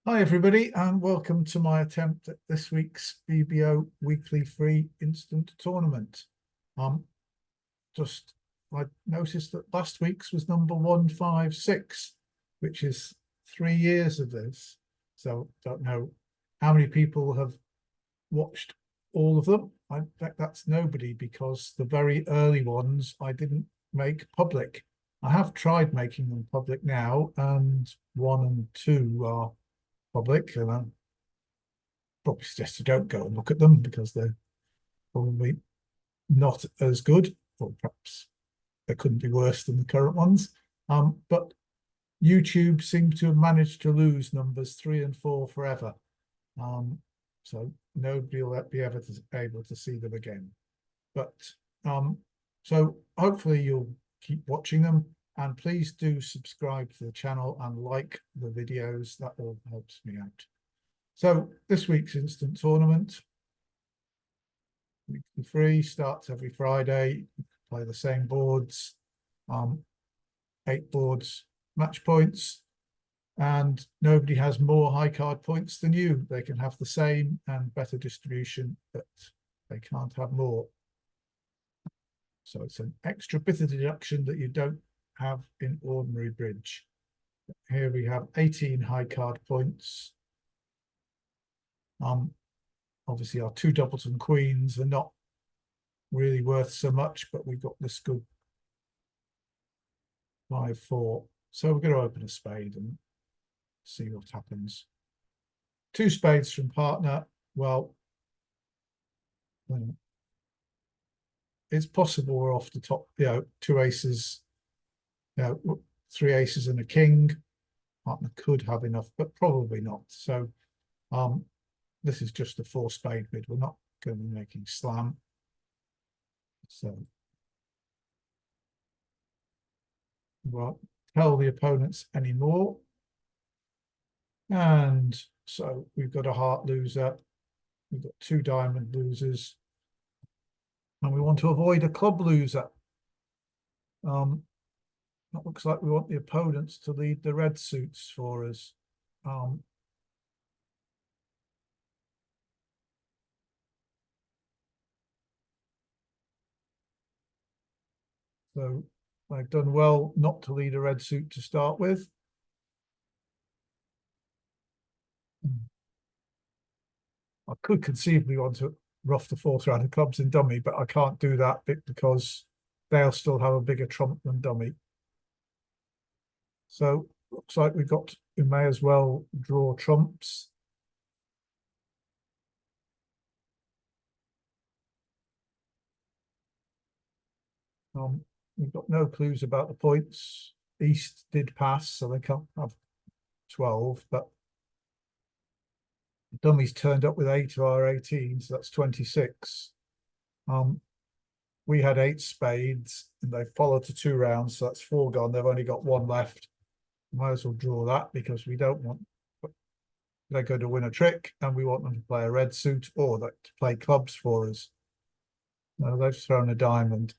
Hi everybody, and welcome to my attempt at this week's BBO weekly free instant tournament. Um, just I noticed that last week's was number 156, which is 3 years of this. So don't know how many people have watched all of them. I bet that's nobody, because the very early ones I didn't make public. I have tried making them public now, and 1 and 2 are public, and I probably suggest you don't go and look at them because they're probably not as good, or perhaps they couldn't be worse than the current ones. But YouTube seems to have managed to lose numbers 3 and 4 forever. So nobody will be able to see them again. But so hopefully you'll keep watching them, and please do subscribe to the channel and like the videos. That all helps me out. So this week's instant tournament, weekly free, starts every Friday. You play the same boards, 8 boards, match points, and nobody has more high card points than you. They can have the same and better distribution, but they can't have more. So it's an extra bit of deduction that you don't have in ordinary bridge. Here we have 18 high card points. Obviously our 2 doubles and queens are not really worth so much, but we've got this good 5-4. So we're going to open a spade and see what happens. 2 spades from partner. Well, it's possible we're off the top, 2 aces, 3 aces and a king. Partner could have enough, but probably not. So this is just a 4 spade bid. We're not going to be making slam. So won't tell the opponents anymore. And so we've got a heart loser. We've got 2 diamond losers. And we want to avoid a club loser. That looks like we want the opponents to lead the red suits for us. So they've done well not to lead a red suit to start with. I could conceivably want to rough the 4th round of clubs in dummy, but I can't do that because they'll still have a bigger trump than dummy. So looks like we may as well draw trumps. We've got no clues about the points. East did pass, so they can't have 12, but dummies turned up with 8 to our 18, so that's 26. We had 8 spades, and they followed to 2 rounds, so that's 4 gone. They've only got 1 left. Might as well draw that, because we don't want they're going to win a trick, and we want them to play a red suit or to play clubs for us. No, they've thrown a diamond.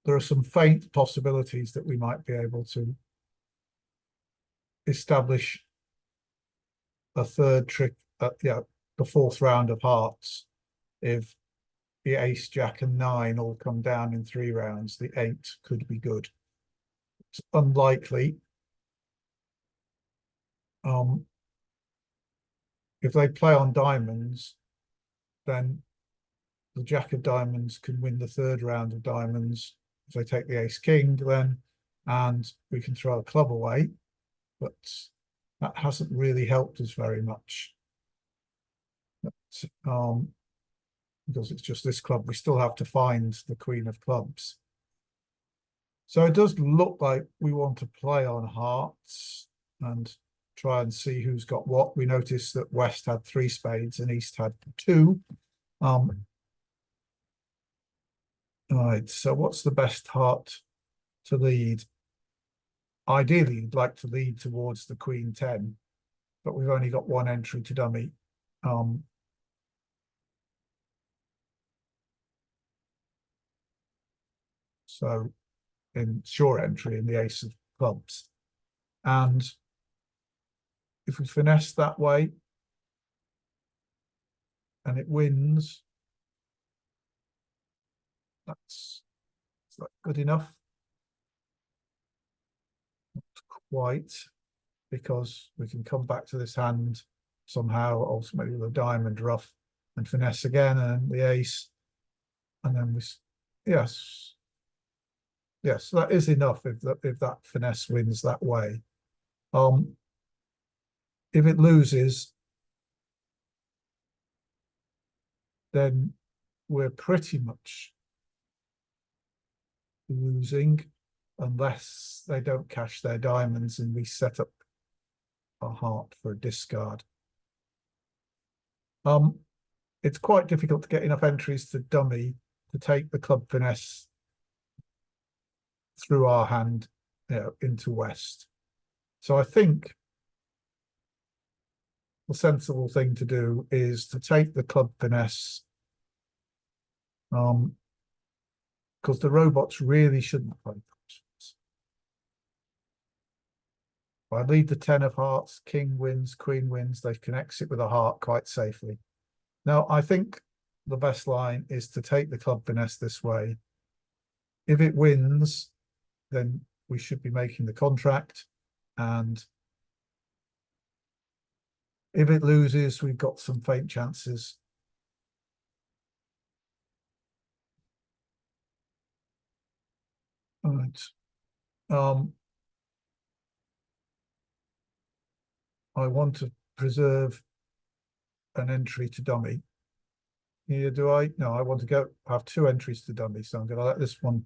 There are some faint possibilities that we might be able to establish a 3rd trick at the 4th round of hearts. If the ace, jack, and 9 all come down in 3 rounds, the 8 could be good. It's unlikely. If they play on diamonds, then the jack of diamonds can win the 3rd round of diamonds. If they take the ace king, then, and we can throw a club away, but that hasn't really helped us very much. But, because it's just this club, we still have to find the queen of clubs. So it does look like we want to play on hearts and try and see who's got what. We noticed that West had 3 spades and East had 2. Right, so what's the best heart to lead? Ideally, you'd like to lead towards the queen 10, but we've only got 1 entry to dummy. So in sure entry in the ace of clubs. And if we finesse that way and it wins, that's good enough. Not quite, because we can come back to this hand somehow, ultimately with a diamond ruff and finesse again and the ace. And then yes, that is enough if that finesse wins that way. If it loses, then we're pretty much losing unless they don't cash their diamonds and we set up a heart for a discard. It's quite difficult to get enough entries to dummy to take the club finesse through our hand, into West. So I think the sensible thing to do is to take the club finesse, because the robots really shouldn't play clubs. If I lead the 10 of hearts, king wins, queen wins, they can exit with a heart quite safely. Now, I think the best line is to take the club finesse this way. If it wins, then we should be making the contract. And if it loses, we've got some faint chances. All right. I want to preserve an entry to dummy. Here, do I? No, I want to have 2 entries to dummy. So I'm going to let this one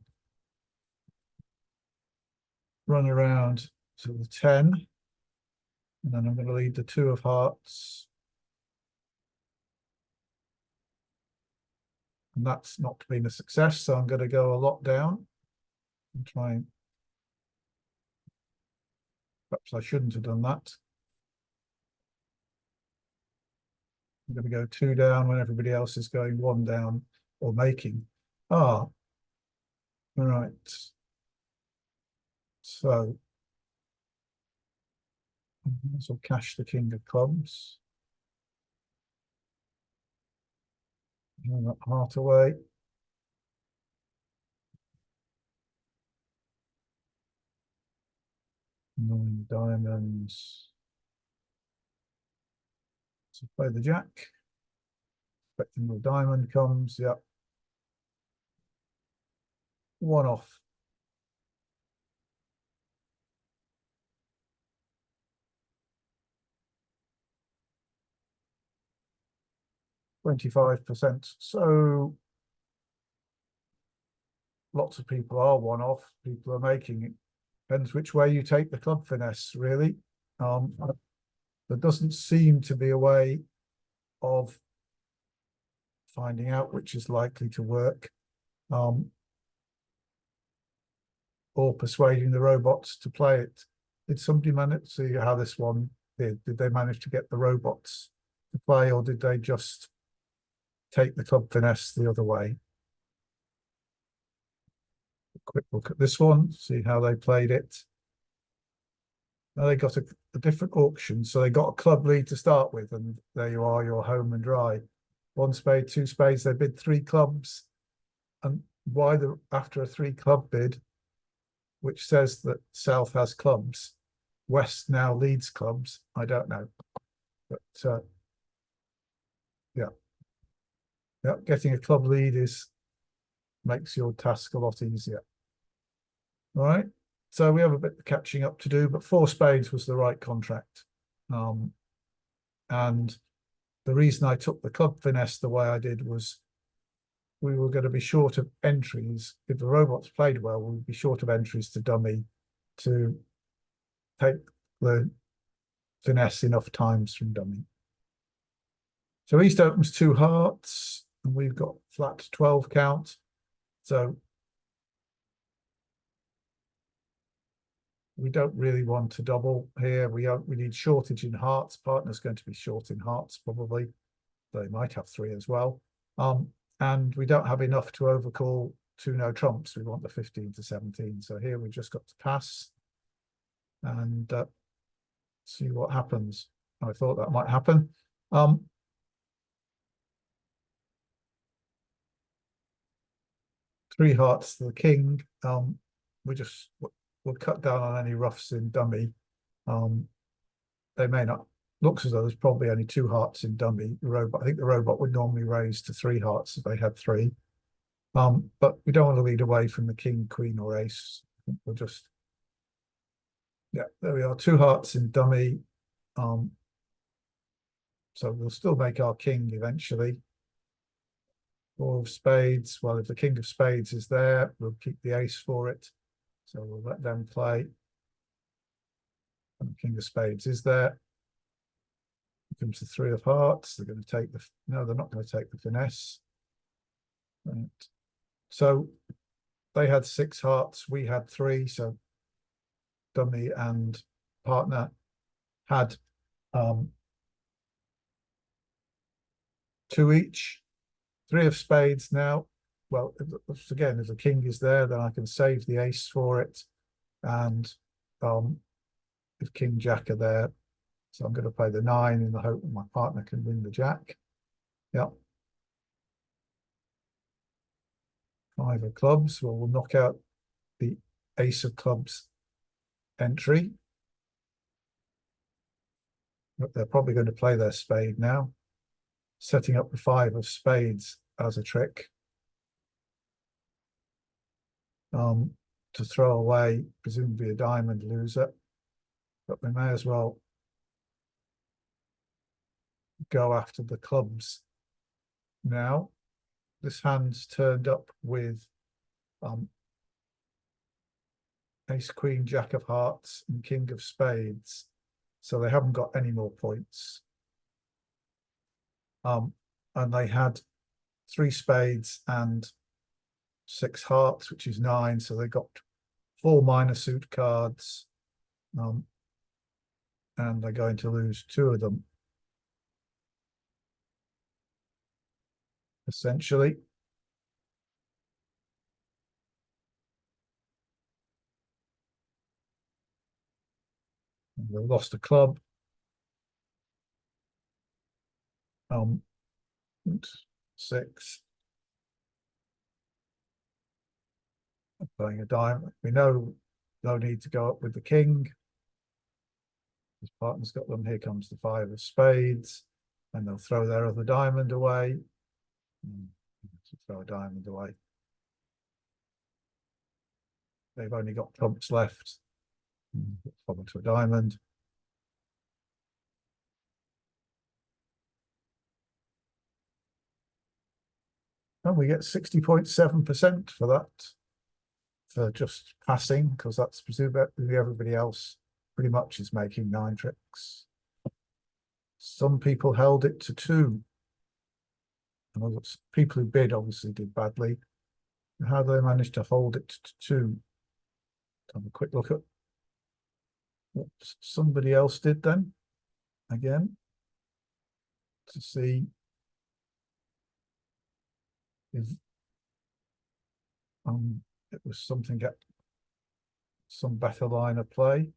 run around to the 10. And then I'm going to lead the 2 of hearts. And that's not been a success. So I'm going to go a lot down and try and, perhaps I shouldn't have done that. I'm going to go 2 down when everybody else is going 1 down or making. All right. So this will cash the king of clubs. And that heart away. 9 diamonds. So play the jack. Expecting the diamond comes. Yep. 1 off. %25%. So lots of people are 1 off. People are making it. Depends which way you take the club finesse, really. There doesn't seem to be a way of finding out which is likely to work, or persuading the robots to play it. Did somebody manage to see how this one did? Did they manage to get the robots to play, or did they just take the club finesse the other way? A quick look at this one, see how they played it. Now they got a different auction, so they got a club lead to start with, and there you are, you're home and dry. 1 spade, 2 spades, they bid 3 clubs. And why after a 3 club bid, which says that South has clubs, West now leads clubs, I don't know. But yeah, getting a club lead makes your task a lot easier. All right, so we have a bit of catching up to do, but 4 spades was the right contract. And the reason I took the club finesse the way I did was we were going to be short of entries. If the robots played well, we would be short of entries to dummy to take the finesse enough times from dummy. So East opens 2 hearts, and we've got flat 12 count. So we don't really want to double here. We need shortage in hearts. Partner's going to be short in hearts, probably. They might have 3 as well. And we don't have enough to overcall two no trumps. We want the 15 to 17. So here we just got to pass and see what happens. I thought that might happen. Three hearts to the king. We'll cut down on any roughs in dummy. They may not. Looks as though there's probably only two hearts in dummy. The robot, I think the robot would normally raise to three hearts if they had three. But we don't want to lead away from the king, queen, or ace. We'll just, yeah, there we are. Two hearts in dummy. So we'll still make our king eventually. Four of spades. Well, if the king of spades is there, we'll keep the ace for it. So we'll let them play. And the king of spades is there. Comes the three of hearts. They're going to take the, no, they're not going to take the finesse. Right. So they had six hearts, we had three. So dummy and partner had two each. Three of spades now. Well, again, if the king is there, then I can save the ace for it. And if king, jack are there, so I'm going to play the 9 in the hope that my partner can win the jack. Yep. 5 of clubs. Well, we'll knock out the ace of clubs entry. But they're probably going to play their spade now, setting up the 5 of spades as a trick. To throw away, presumably a diamond loser. But we may as well go after the clubs now. This hand's turned up with ace, queen, jack of hearts, and king of spades. So they haven't got any more points. And they had 3 spades and 6 hearts, which is 9. So they got 4 minor suit cards. And they're going to lose 2 of them. Essentially. And they lost a club. 6. Playing a diamond. We know no need to go up with the king. His partner's got them. Here comes the 5 of spades. And they'll throw their other diamond away. Throw a diamond away. They've only got trumps left. Flop into a diamond. And we get 60.7% for that. For just passing, because that's presumably everybody else pretty much is making 9 tricks. Some people held it to 2. And others, people who bid obviously did badly. How do they manage to hold it to 2? Have a quick look at what somebody else did then, again, to see if it was something at some better line of play.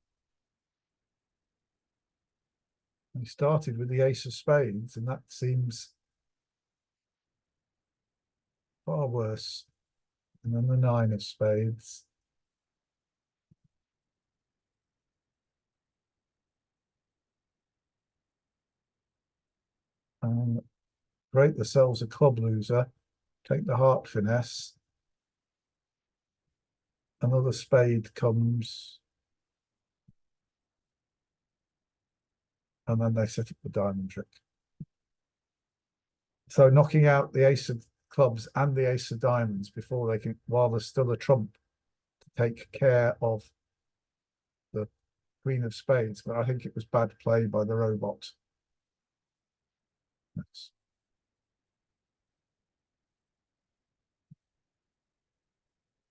He started with the ace of spades, and that seems far worse. And then the 9 of spades. Break themselves a club loser, take the heart finesse. Another spade comes. And then they set up the diamond trick. So knocking out the ace of clubs and the ace of diamonds before they can, while there's still a trump to take care of the queen of spades. But I think it was bad play by the robot. Yes.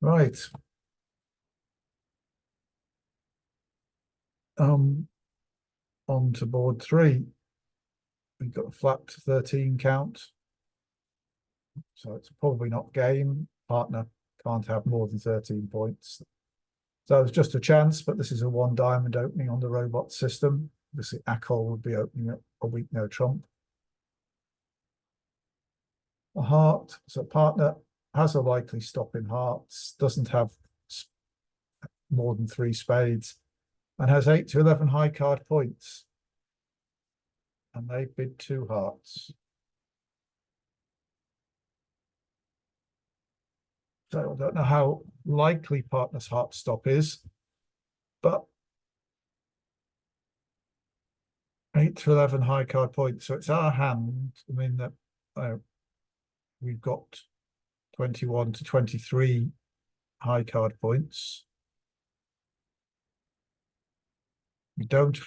Right. On to board 3. We've got a flat 13 count. So it's probably not game. Partner can't have more than 13 points. So it's just a chance, but this is a one diamond opening on the robot system. Obviously, Akol would be opening a weak no trump. A heart, so partner has a likely stop in hearts, doesn't have more than 3 spades, and has 8 to 11 high card points. And they bid 2 hearts. So I don't know how likely partner's heart stop is, but 8 to 11 high card points. So it's our hand. I mean, that we've got 21 to 23 high card points. We don't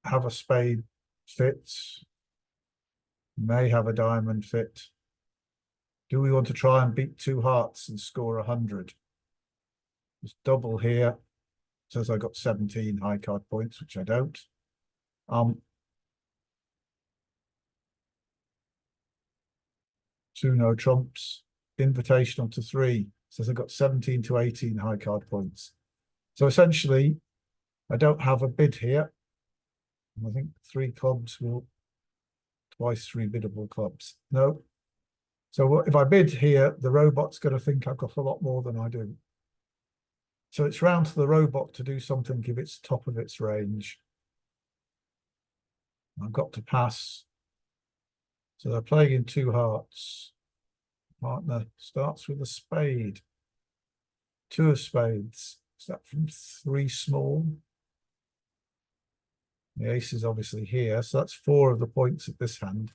have a spade fit. May have a diamond fit. Do we want to try and beat 2 hearts and score 100? There's double here. Says I got 17 high card points, which I don't. 2 no trumps. Invitational to 3. Says I got 17 to 18 high card points. So essentially, I don't have a bid here. I think 3 clubs will twice 3 biddable clubs. No. So if I bid here, the robot's going to think I've got a lot more than I do. So it's round to the robot to do something if it's top of its range. I've got to pass. So they're playing in 2 hearts. Partner starts with a spade. 2 of spades. Is that from 3 small? The ace is obviously here. So that's 4 of the points at this hand.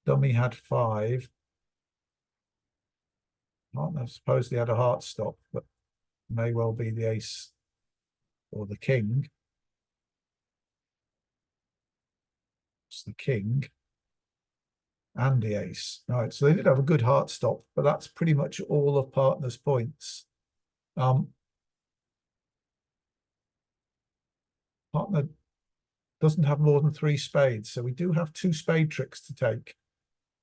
Dummy had 5. Partner supposedly had a heart stop, but may well be the ace or the king. It's the king and the ace. Right, so they did have a good heart stop, but that's pretty much all of partner's points. Partner doesn't have more than 3 spades, so we do have 2 spade tricks to take,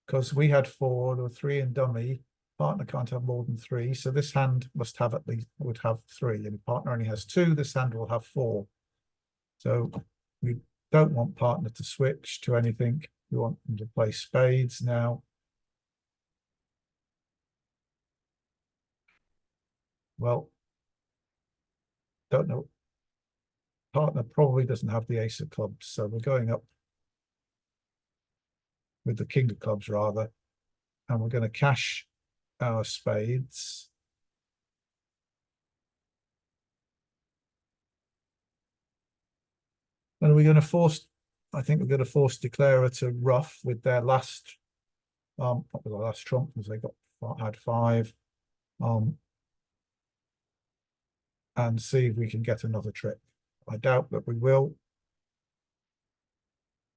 because we had 4, there were 3 in dummy. Partner can't have more than 3, so this hand must have at least, would have 3, and if partner only has 2, this hand will have 4. So we don't want partner to switch to anything. We want them to play spades now. Well, don't know. Partner probably doesn't have the ace of clubs, so we're going up with the king of clubs rather, and we're going to cash our spades. And we're going to force, I think we're going to force declarer to ruff with their last, not with the last trump, because they had 5, and see if we can get another trick. I doubt that we will.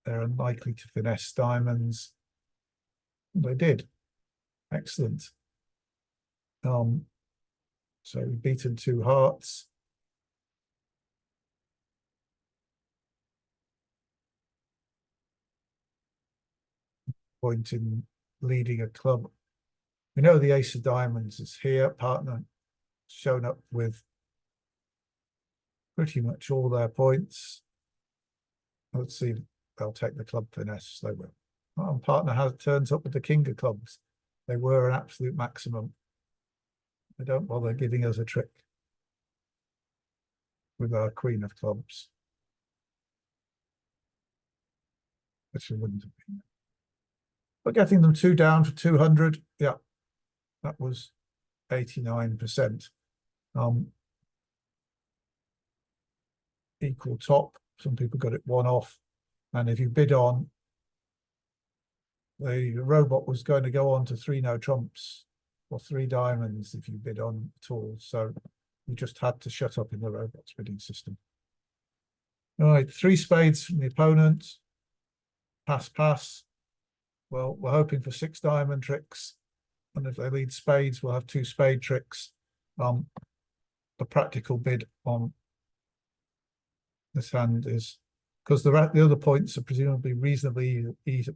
They're unlikely to finesse diamonds. They did. Excellent. So we've beaten 2 hearts. Point in leading a club. We know the ace of diamonds is here. Partner shown up with pretty much all their points. Let's see if they'll take the club finesse. They will. Partner turns up with the king of clubs. They were an absolute maximum. They don't bother giving us a trick with our queen of clubs, which it wouldn't have been. But getting them 2 down for 200, yeah, that was 89%. Equal top. Some people got it 1 off. And if you bid on, the robot was going to go on to 3 no trumps or 3 diamonds if you bid on at all. So you just had to shut up in the robot's bidding system. All right, 3 spades from the opponent. Pass, pass. Well, we're hoping for 6 diamond tricks. And if they lead spades, we'll have 2 spade tricks. The practical bid on this hand is, because the other points are presumably reasonably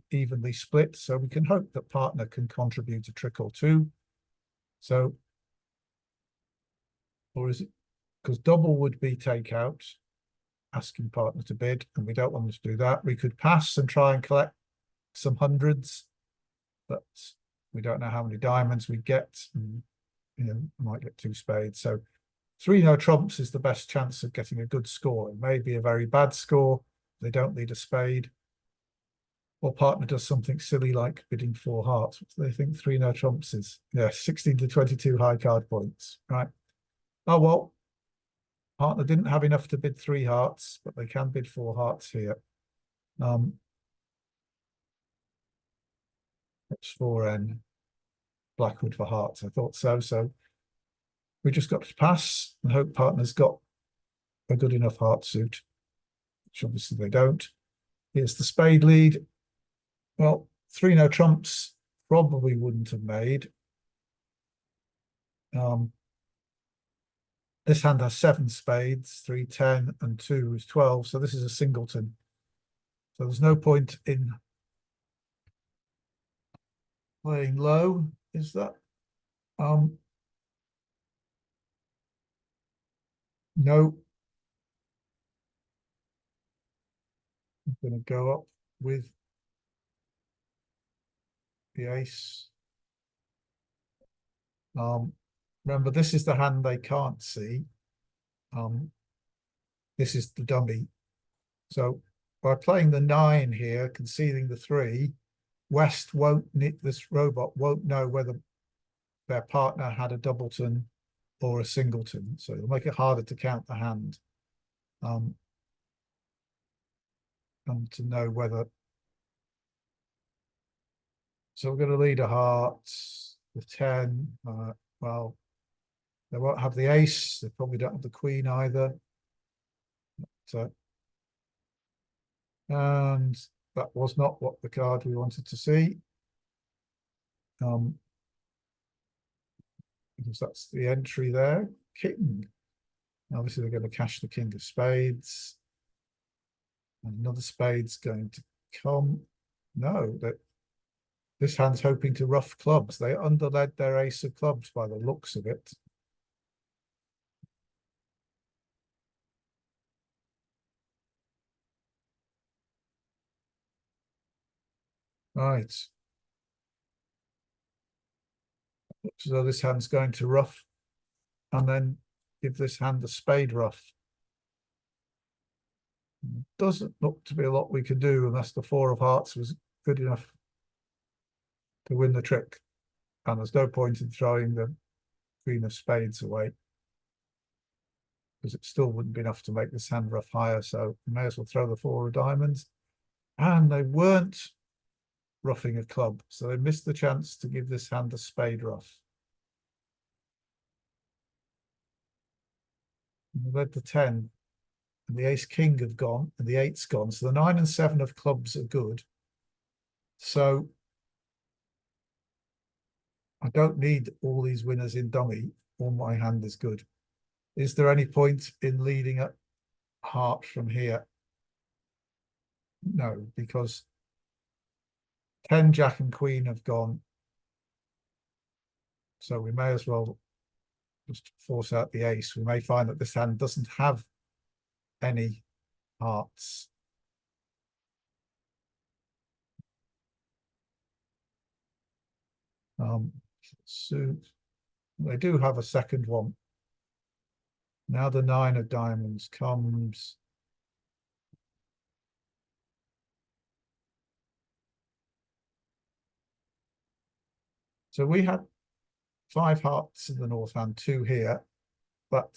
evenly split, so we can hope that partner can contribute a trick or 2. So, or is it, because double would be takeout, asking partner to bid, and we don't want to do that. We could pass and try and collect some hundreds, but we don't know how many diamonds we get. And, you know, might get two spades. So three no trumps is the best chance of getting a good score. It may be a very bad score. They don't need a spade. Or partner does something silly like bidding four hearts. What do they think three no trumps is? Yeah, 16 to 22 high card points, right? Oh, well, partner didn't have enough to bid three hearts, but they can bid four hearts here. It's 4N, Blackwood for hearts. I thought so. So we just got to pass and hope partner's got a good enough heart suit, which obviously they don't. Here's the spade lead. Well, three no trumps probably wouldn't have made. This hand has 7 spades, 3, 10, and 2 is 12. So this is a singleton. So there's no point in playing low, is that? No. I'm going to go up with the ace. Remember, this is the hand they can't see. This is the dummy. So by playing the 9 here, conceding the 3, West won't need, this robot won't know whether their partner had a doubleton or a singleton. So it'll make it harder to count the hand. And to know whether. So we're going to lead a heart, the 10. Well, they won't have the ace. They probably don't have the queen either. So, and that was not what the card we wanted to see. Because that's the entry there. King. Obviously, they're going to cash the king of spades. And another spade's going to come. No, that this hand's hoping to rough clubs. They underled their ace of clubs by the looks of it. Right. So this hand's going to rough and then give this hand a spade rough. Doesn't look to be a lot we can do unless the 4 of hearts was good enough to win the trick. And there's no point in throwing the queen of spades away, because it still wouldn't be enough to make this hand rough higher. So we may as well throw the 4 of diamonds. And they weren't roughing a club, so they missed the chance to give this hand a spade rough. And they led the 10, and the ace king have gone, and the 8's gone. So the 9 and 7 of clubs are good. So I don't need all these winners in dummy. All my hand is good. Is there any point in leading a heart from here? No, because 10, jack and queen have gone. So we may as well just force out the ace. We may find that this hand doesn't have any hearts. Suit. They do have a second one. Now the 9 of diamonds comes. So we had 5 hearts in the north hand, 2 here, but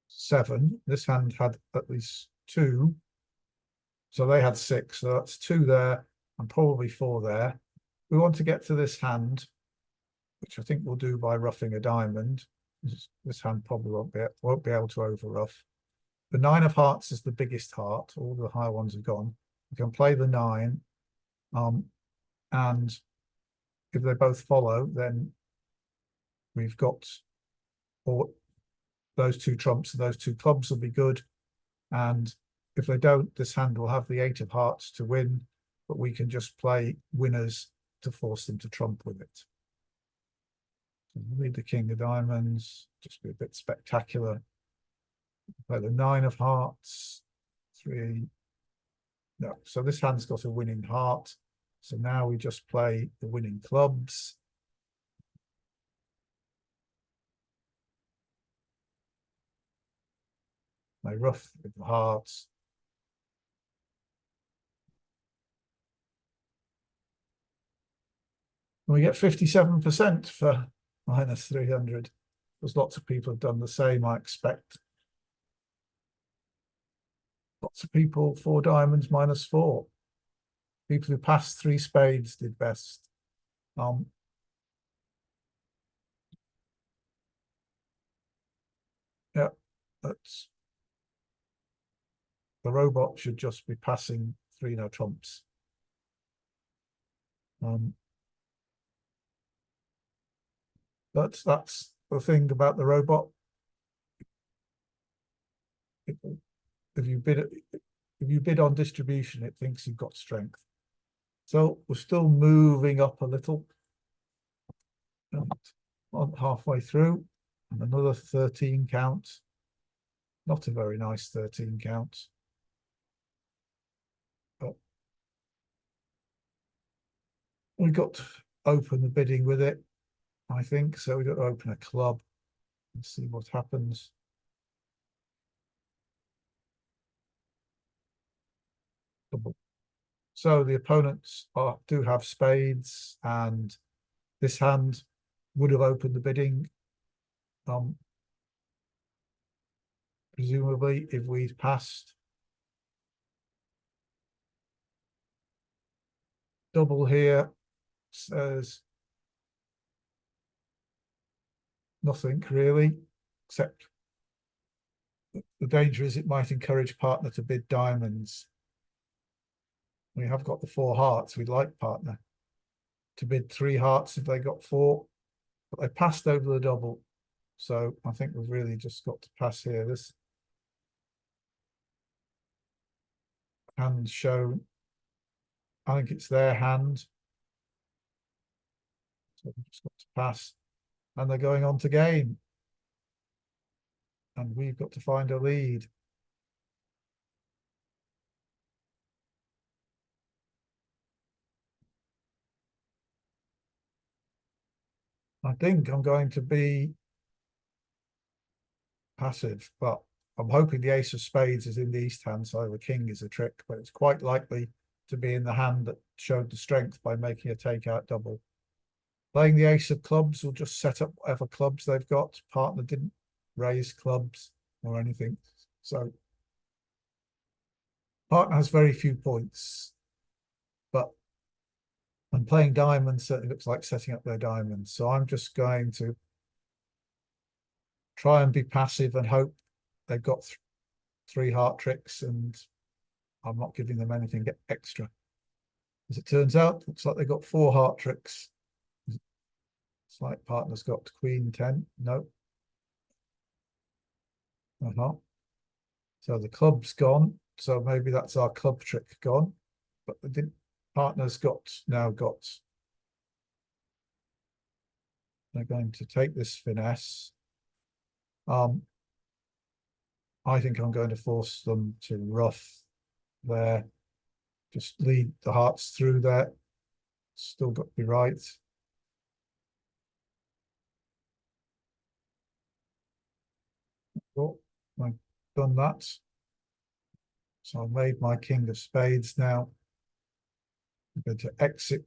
7. This hand had at least 2. So they had 6. So that's 2 there and probably 4 there. We want to get to this hand, which I think we'll do by roughing a diamond. This hand probably won't be able to over rough. The 9 of hearts is the biggest heart. All the higher ones have gone. We can play the 9. And if they both follow, then we've got all those 2 trumps and those 2 clubs will be good. And if they don't, this hand will have the 8 of hearts to win. but we can just play winners to force them to trump with it. So lead the king of diamonds, just be a bit spectacular. Play the 9 of hearts, 3. No, so this hand's got a winning heart. So now we just play the winning clubs. Play rough with the hearts. And we get 57% for minus 300. There's lots of people have done the same, I expect. Lots of people, 4 diamonds, minus 4. People who passed 3 spades did best. Yeah, that's the robot should just be passing 3 no trumps. But that's the thing about the robot. If you bid on distribution, it thinks you've got strength. So we're still moving up a little. On halfway through, and another 13 count. Not a very nice 13 count. But we got to open the bidding with it, I think. So we got to open a club and see what happens. Double. So the opponents do have spades, and this hand would have opened the bidding. Presumably, if we'd passed. Double here says nothing really, except the danger is it might encourage partner to bid diamonds. We have got the 4 hearts. We'd like partner to bid 3 hearts if they got 4, but they passed over the double. So I think we've really just got to pass here. This hand shown. I think it's their hand. So we've just got to pass. And they're going on to game. And we've got to find a lead. I think I'm going to be passive, but I'm hoping the ace of spades is in the east hand, so the king is a trick, but it's quite likely to be in the hand that showed the strength by making a takeout double. Playing the ace of clubs will just set up whatever clubs they've got. Partner didn't raise clubs or anything. So partner has very few points, but and playing diamonds certainly looks like setting up their diamonds. So I'm just going to try and be passive and hope they've got 3 heart tricks and I'm not giving them anything extra. As it turns out, looks like they've got 4 heart tricks. It's like partner's got queen 10. No. So the club's gone. So maybe that's our club trick gone. But the partner's now got. They're going to take this finesse. I think I'm going to force them to rough there. Just lead the hearts through there. Still got to be right. Oh, I've done that. So I've made my king of spades now. I'm going to exit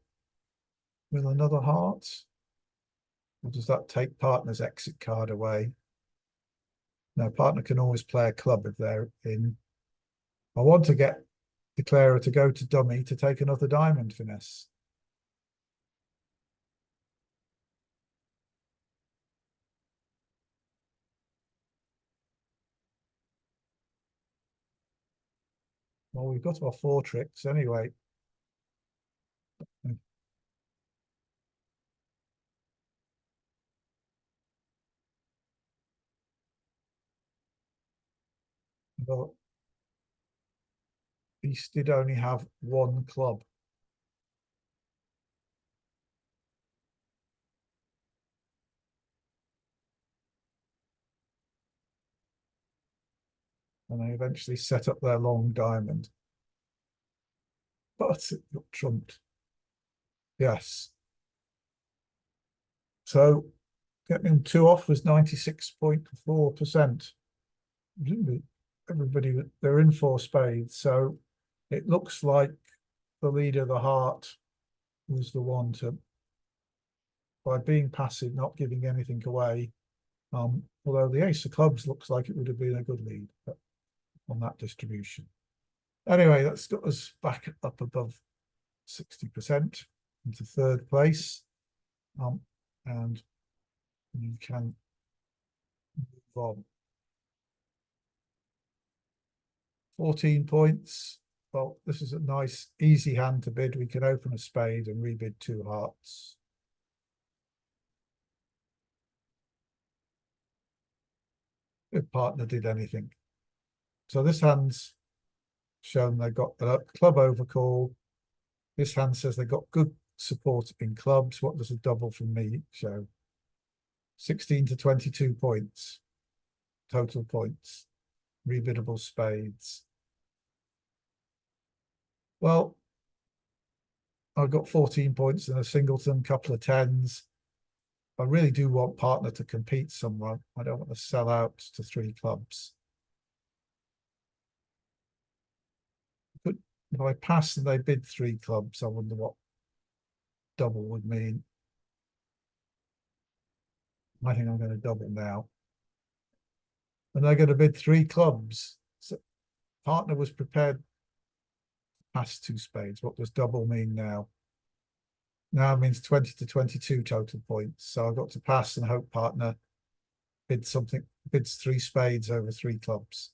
with another heart. Or does that take partner's exit card away? No, partner can always play a club if they're in. I want to get declarer to go to dummy to take another diamond finesse. Well, we've got our 4 tricks anyway. But East did only have 1 club. and they eventually set up their long diamond. But it got trumped. Yes. So getting two off was 96.4%. Everybody, they're in four spades. So it looks like the leader, the heart, was the one to, by being passive, not giving anything away. Although the ace of clubs looks like it would have been a good lead on that distribution. Anyway, that's got us back up above 60% into third place. And you can move on. 14 points. Well, this is a nice, easy hand to bid. We can open a spade and rebid two hearts. If partner did anything. So this hand's shown they got a club overcall. This hand says they got good support in clubs. What does a double from me show? 16 to 22 points. Total points. Rebiddable spades. Well, I've got 14 points in a singleton, couple of tens. I really do want partner to compete somewhere. I don't want to sell out to three clubs. But if I pass and they bid three clubs, I wonder what double would mean. I think I'm going to double now. And they're going to bid three clubs. So partner was prepared to pass two spades. What does double mean now? Now it means 20 to 22 total points. So I've got to pass and hope partner bids three spades over three clubs.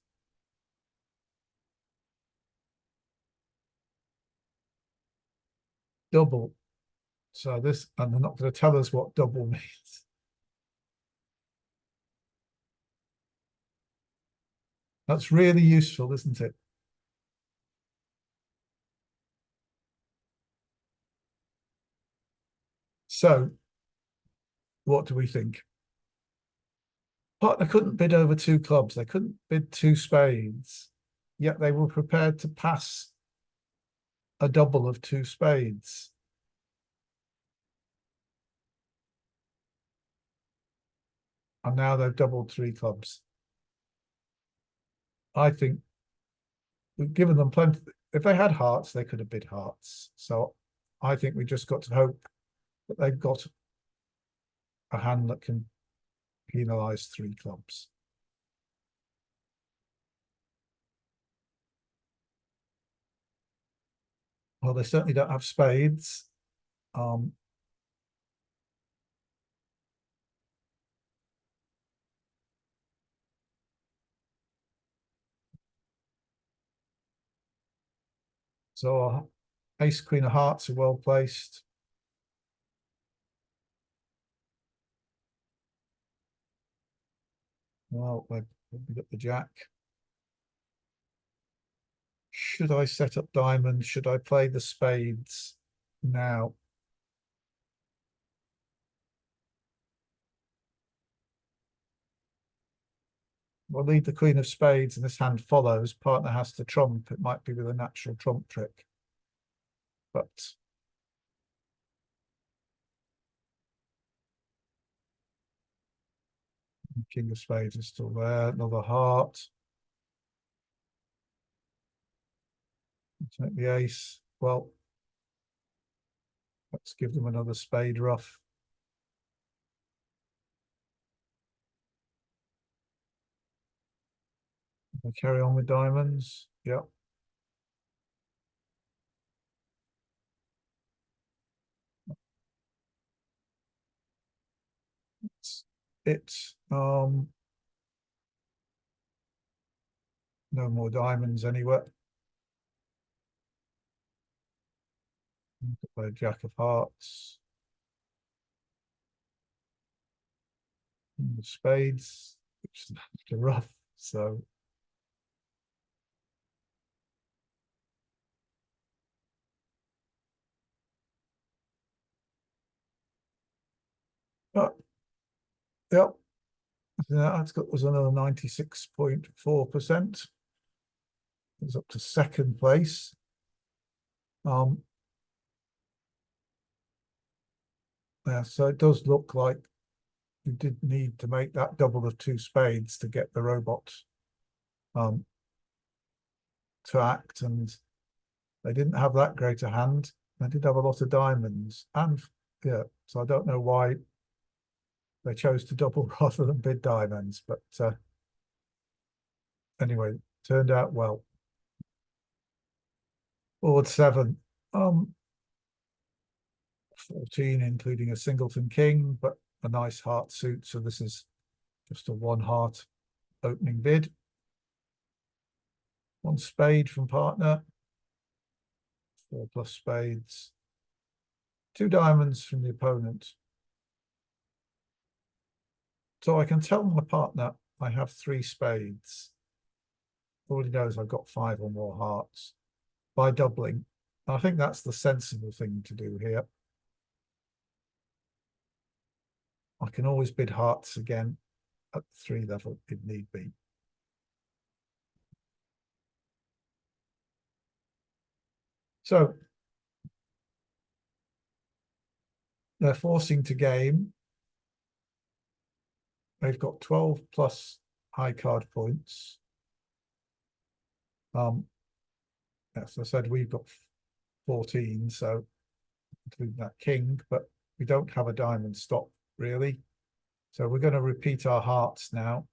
Double. So this, and they're not going to tell us what double means. That's really useful, isn't it? So what do we think? Partner couldn't bid over two clubs. They couldn't bid two spades, yet they were prepared to pass a double of two spades. And now they've doubled three clubs. I think we've given them plenty. If they had hearts, they could have bid hearts. So I think we just got to hope that they've got a hand that can penalise three clubs. Well, they certainly don't have spades. So ace, queen of hearts are well placed. Well, we've got the jack. Should I set up diamonds? Should I play the spades now? We'll lead the queen of spades and this hand follows. Partner has to trump. It might be with a natural trump trick. But king of spades is still there. Another heart. Take the ace. Well, let's give them another spade rough. We'll carry on with diamonds. Yep. It's no more diamonds anywhere. Play a jack of hearts. And the spades, which is after rough. So yep. That's got us another 96.4%. is up to second place. Yeah, so it does look like you did need to make that double of two spades to get the robot to act, and they didn't have that great a hand. They did have a lot of diamonds, and yeah, so I don't know why they chose to double rather than bid diamonds, but anyway, turned out well. Board 7, 14, including a singleton king, but a nice heart suit. So this is just a one heart opening bid. One spade from partner, 4 plus spades, 2 diamonds from the opponent. So I can tell my partner I have 3 spades. Already knows I've got 5 or more hearts by doubling. I think that's the sensible thing to do here. I can always bid hearts again at the 3 level if need be. So they're forcing to game. They've got 12 plus high card points. As I said, we've got 14, so including that king, but we don't have a diamond stop really. So we're going to repeat our hearts now,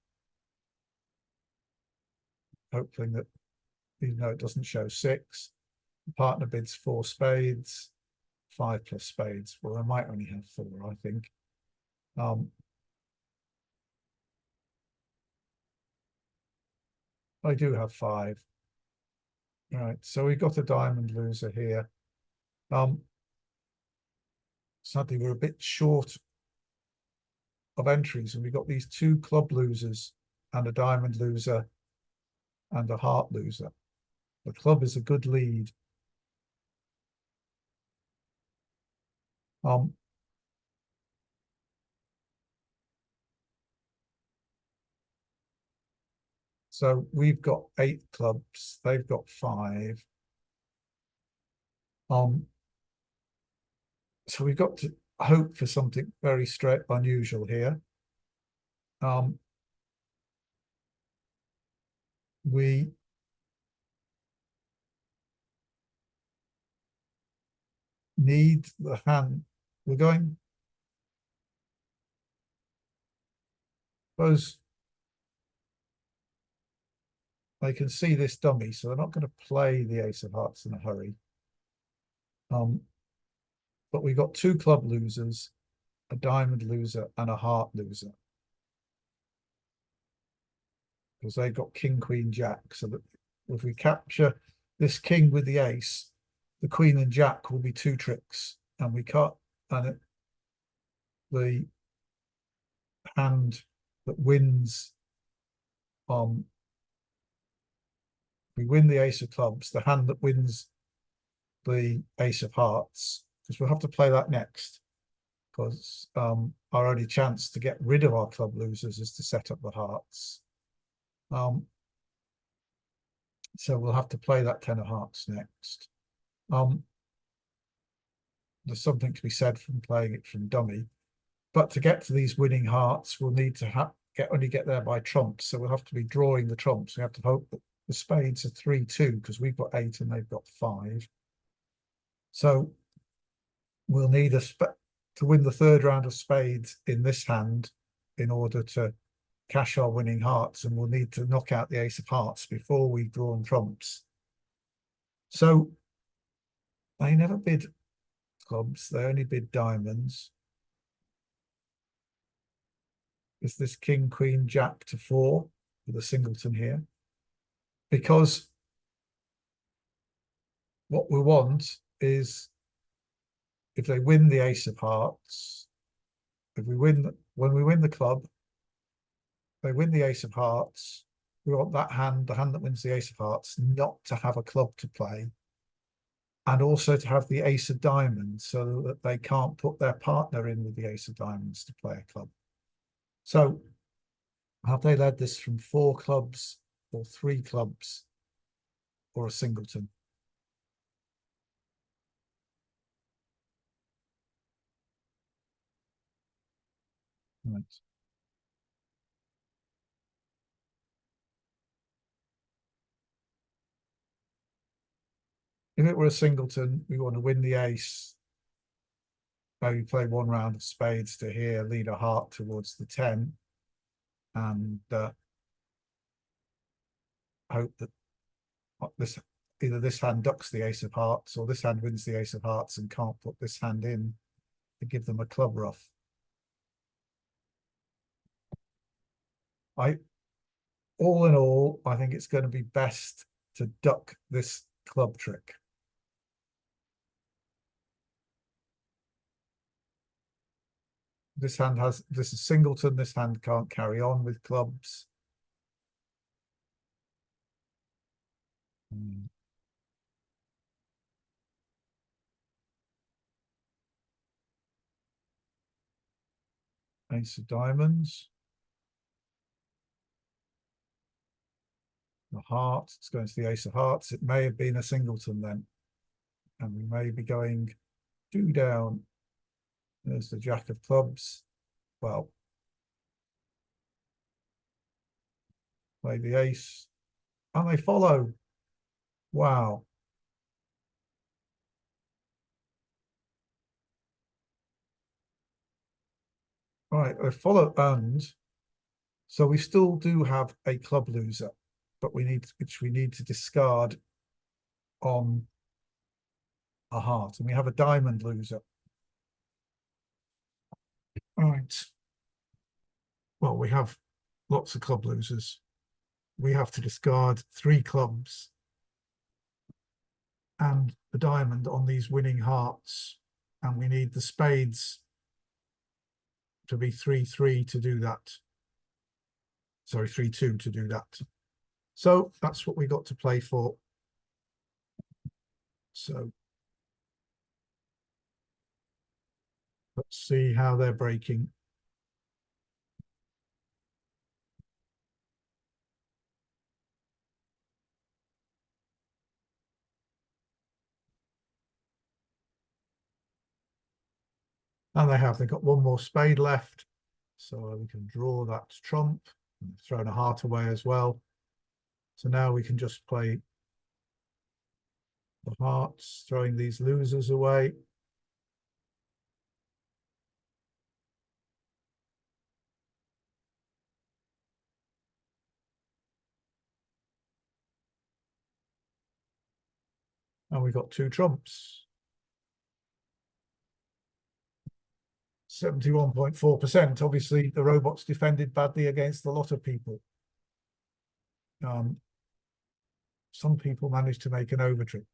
hoping that, even though it doesn't show 6, the partner bids 4 spades, 5 plus spades. Well, I might only have 4, I think. I do have 5. Right, so we've got a diamond loser here. Sadly, we're a bit short of entries, and we've got these 2 club losers and a diamond loser and a heart loser. The club is a good lead. So we've got 8 clubs, they've got 5. So we've got to hope for something very straight unusual here. We need the hand. We're going, suppose they can see this dummy, so they're not going to play the ace of hearts in a hurry. But we've got 2 club losers, a diamond loser and a heart loser, because they've got king, queen, jack. So that if we capture this king with the ace, the queen and jack will be 2 tricks, and we can't, and the hand that wins, we win the ace of clubs, the hand that wins the ace of hearts, because we'll have to play that next, because our only chance to get rid of our club losers is to set up the hearts. So we'll have to play that 10 of hearts next. There's something to be said from playing it from dummy, but to get to these winning hearts, we'll need to only get there by trumps. So we'll have to be drawing the trumps. We have to hope that the spades are 3-2, because we've got 8 and they've got 5. So we'll need to win the 3rd round of spades in this hand in order to cash our winning hearts, and we'll need to knock out the ace of hearts before we've drawn trumps. So they never bid clubs, they only bid diamonds. Is this king, queen, jack to 4 with a singleton here? Because what we want is, if they win the ace of hearts, when we win the club, they win the ace of hearts, we want that hand, the hand that wins the ace of hearts, not to have a club to play, and also to have the ace of diamonds, so that they can't put their partner in with the ace of diamonds to play a club. So have they led this from 4 clubs or 3 clubs? or a singleton. Right. If it were a singleton, we want to win the ace. Maybe play one round of spades to here, lead a heart towards the 10, and hope that this either this hand ducks the ace of hearts or this hand wins the ace of hearts and can't put this hand in to give them a club ruff. All in all, I think it's going to be best to duck this club trick. This is singleton, this hand can't carry on with clubs. Ace of diamonds. The heart, it's going to the ace of hearts. It may have been a singleton then. And we may be going 2 down. There's the jack of clubs. Well, play the ace. And they follow. Wow. Right, they follow and so we still do have a club loser, but we need to discard on a heart, and we have a diamond loser. All right. Well, we have lots of club losers. We have to discard 3 clubs and the diamond on these winning hearts, and we need the spades to be 3-3 to do that. Sorry, 3-2 to do that. So that's what we got to play for. So let's see how they're breaking. And they've got one more spade left. So we can draw that trump, and thrown a heart away as well. So now we can just play the hearts, throwing these losers away. And we've got 2 trumps. 71.4%. Obviously, the robots defended badly against a lot of people. Some people managed to make an overtrick.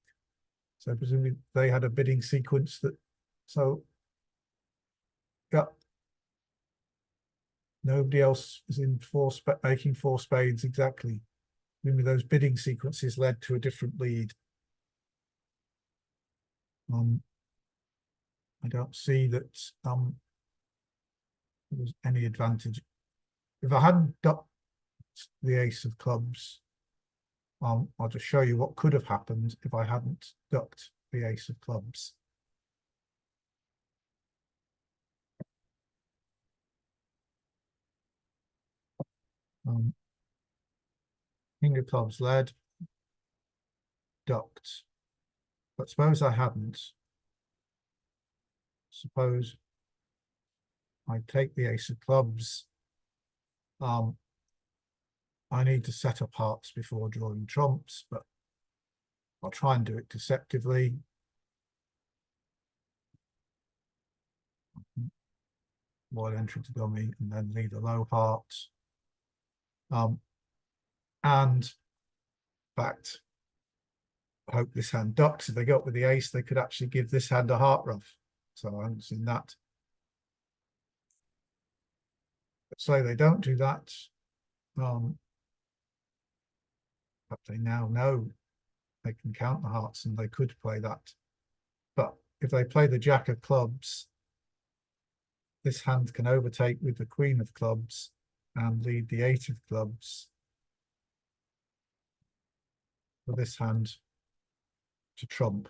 So presumably they had a bidding sequence that, so yeah, nobody else is in making 4 spades exactly. Maybe those bidding sequences led to a different lead. I don't see that there was any advantage. If I hadn't ducked the ace of clubs, I'll just show you what could have happened if I hadn't ducked the ace of clubs. King of clubs led, ducked. But suppose I hadn't. Suppose I take the ace of clubs. I need to set up hearts before drawing trumps, but I'll try and do it deceptively. Wide entry to dummy and then lead a low heart. And in fact, I hope this hand ducks. If they go up with the ace, they could actually give this hand a heart ruff. So I haven't seen that. But say they don't do that. But they now know they can count the hearts and they could play that. But if they play the jack of clubs, this hand can overtake with the queen of clubs and lead the 8 of clubs. for this hand to trump.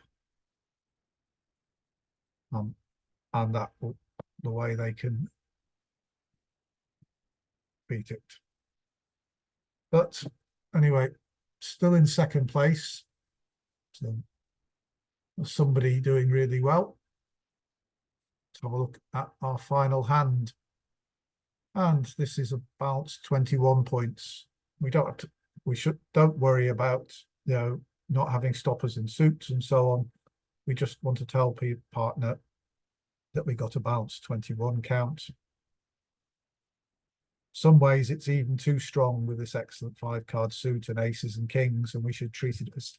And that will the way they can beat it. But anyway, still in second place. So somebody doing really well. Let's have a look at our final hand. And this is about 21 points. We don't worry about, not having stoppers in suits and so on. We just want to tell partner that we got a bounce 21 count. Some ways it's even too strong with this excellent 5-card suit and aces and kings, and we should treat it as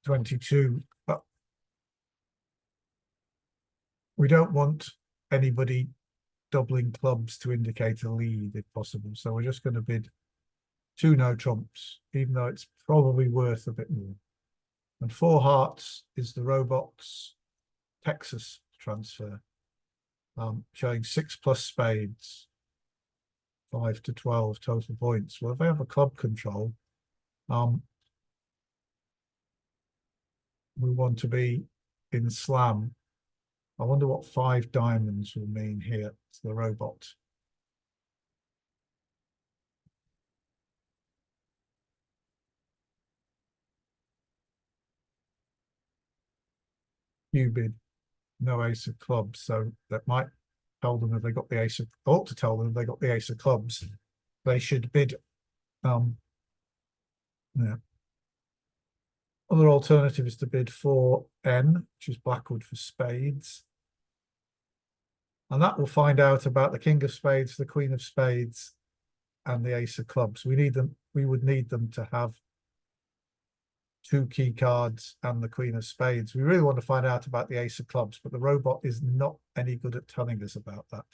22. But we don't want anybody doubling clubs to indicate a lead if possible. So we're just going to bid 2 no trumps, even though it's probably worth a bit more. And 4 hearts is the Robots Texas transfer, showing 6+ spades, 5 to 12 total points. Well, if they have a club control, we want to be in slam. I wonder what 5 diamonds will mean here to the robot. You bid no ace of clubs, so that might tell them if they got the ace of, ought to tell them if they got the ace of clubs, they should bid. Yeah. Other alternative is to bid 4N, which is Blackwood for spades. And that will find out about the king of spades, the queen of spades, and the ace of clubs. We would need them to have 2 key cards and the queen of spades. We really want to find out about the ace of clubs, but the robot is not any good at telling us about that.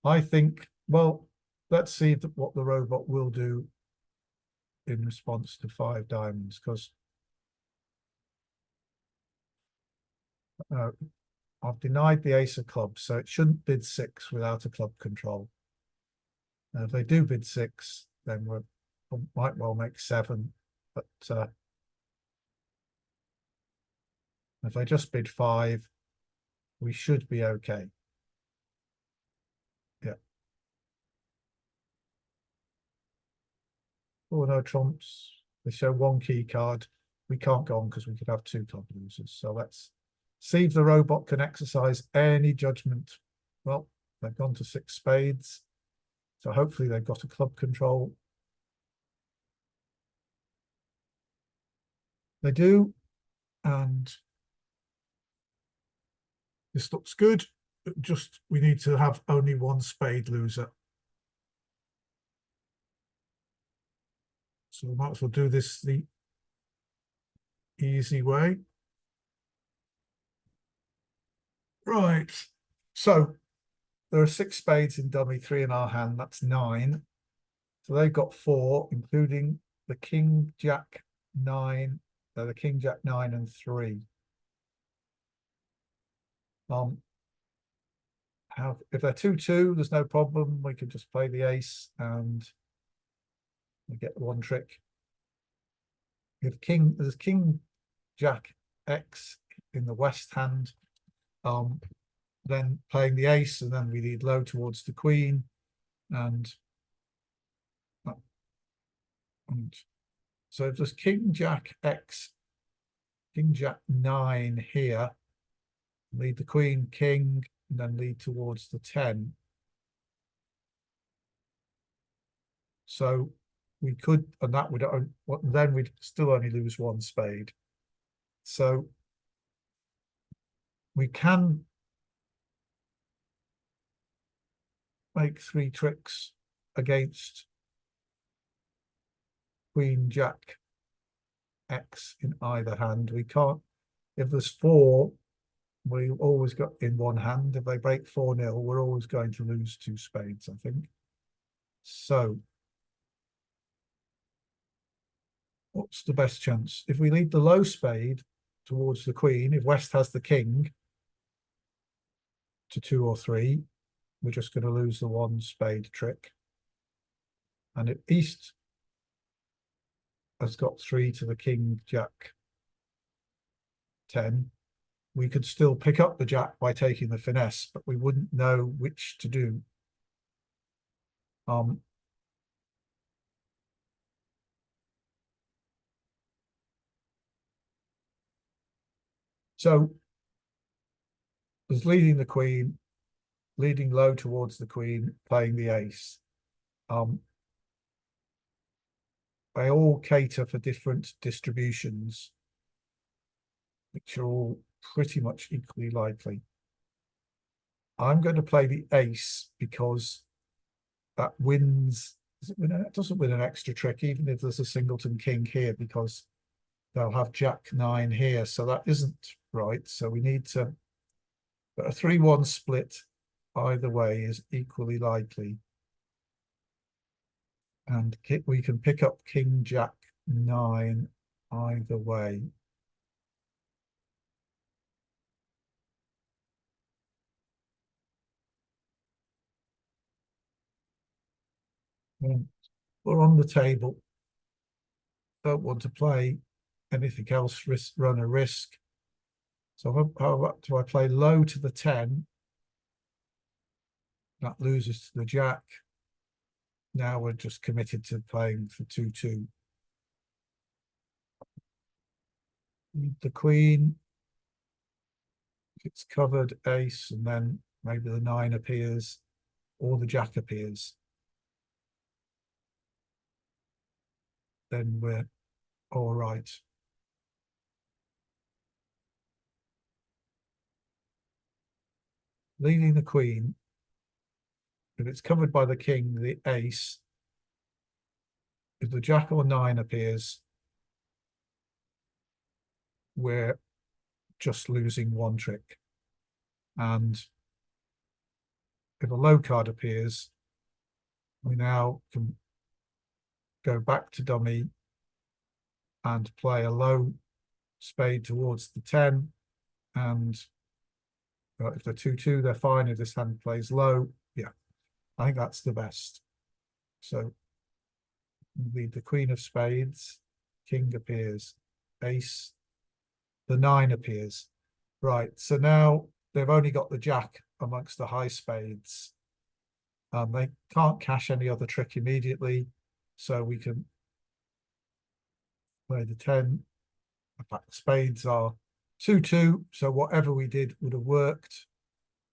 I think, well, let's see what the robot will do in response to 5 diamonds, because I've denied the ace of clubs, so it shouldn't bid 6 without a club control. And if they do bid 6, then we might well make 7, but if they just bid 5, we should be okay. Yeah. Oh, no trumps. They show 1 key card. We can't go on because we could have 2 club losers. So let's see if the robot can exercise any judgment. Well, they've gone to 6 spades. So hopefully they've got a club control. They do. And this looks good. Just, we need to have only 1 spade loser. So we might as well do this the easy way. Right. So there are 6 spades in dummy, 3 in our hand. That's 9. So they've got 4, including the king, jack, 9, the king, jack, 9, and 3. If they're 2-2, there's no problem. We can just play the ace and we get 1 trick. If there's king, jack, X in the west hand, then playing the ace, and then we lead low towards the queen, and so if there's king, jack, X, king, jack, 9 here, lead the queen, king, and then lead towards the 10. So we could, and that would, then we'd still only lose 1 spade. So we can make 3 tricks against queen, jack, X in either hand. We can't, if there's 4, we always got in 1 hand. If they break 4-0, we're always going to lose 2 spades, I think. So what's the best chance? If we lead the low spade towards the queen, if West has the king to 2 or 3, we're just going to lose the 1 spade trick. And if East has got 3 to the king, jack, 10. We could still pick up the jack by taking the finesse, but we wouldn't know which to do. So there's leading the queen, leading low towards the queen, playing the ace. They all cater for different distributions, which are all pretty much equally likely. I'm going to play the ace because that wins. It doesn't win an extra trick, even if there's a singleton king here, because they'll have jack 9 here. So that isn't right. So we need to, but a 3-1 split either way is equally likely. And we can pick up king, jack 9 either way. We're on the table. Don't want to play anything else, run a risk. So how do I play low to the 10? That loses to the jack. Now we're just committed to playing for 2-2. The queen. If it's covered, ace, and then maybe the 9 appears, or the jack appears, then we're all right. Leading the queen. If it's covered by the king, the ace, if the jack or 9 appears, we're just losing 1 trick. And if a low card appears, we now can go back to dummy and play a low spade towards the 10. And if they're 2-2, they're fine. If this hand plays low, yeah, I think that's the best. So lead the queen of spades, king appears, ace, the 9 appears. Right, so now they've only got the jack amongst the high spades. They can't cash any other trick immediately, so we can play the 10. In fact, spades are 2-2, so whatever we did would have worked.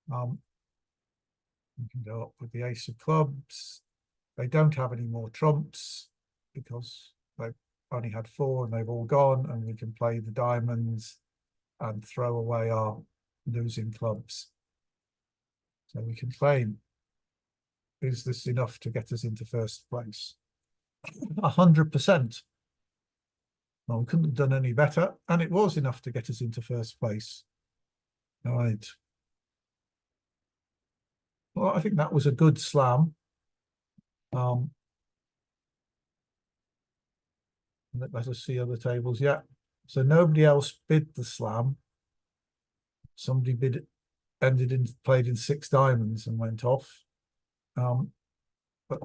We can go up with the ace of clubs. They don't have any more trumps because they've only had 4 and they've all gone, and we can play the diamonds and throw away our losing clubs. So we can claim, is this enough to get us into first place? 100%. Well, we couldn't have done any better, and it was enough to get us into first place. All right. Well, I think that was a good slam. Let us see other tables. Yeah. So nobody else bid the slam. Somebody played in 6 diamonds and went off. But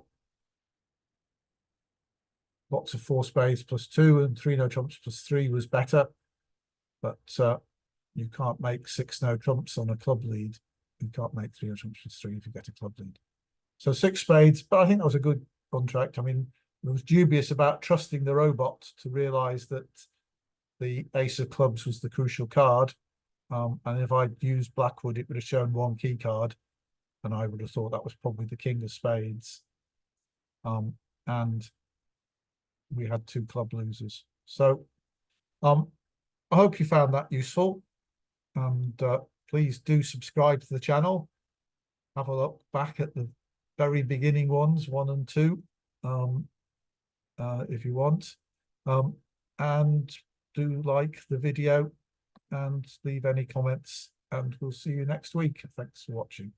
lots of 4 spades plus 2 and 3 no trumps plus 3 was better. But you can't make 6 no trumps on a club lead. You can't make 3 no trumps plus 3 if you get a club lead. So 6 spades, but I think that was a good contract. I mean, I was dubious about trusting the robot to realize that the ace of clubs was the crucial card. And if I'd used Blackwood, it would have shown 1 key card, and I would have thought that was probably the king of spades. And we had 2 club losers. So I hope you found that useful. And please do subscribe to the channel. Have a look back at the very beginning ones, 1 and 2, if you want. And do like the video and leave any comments, and we'll see you next week. Thanks for watching.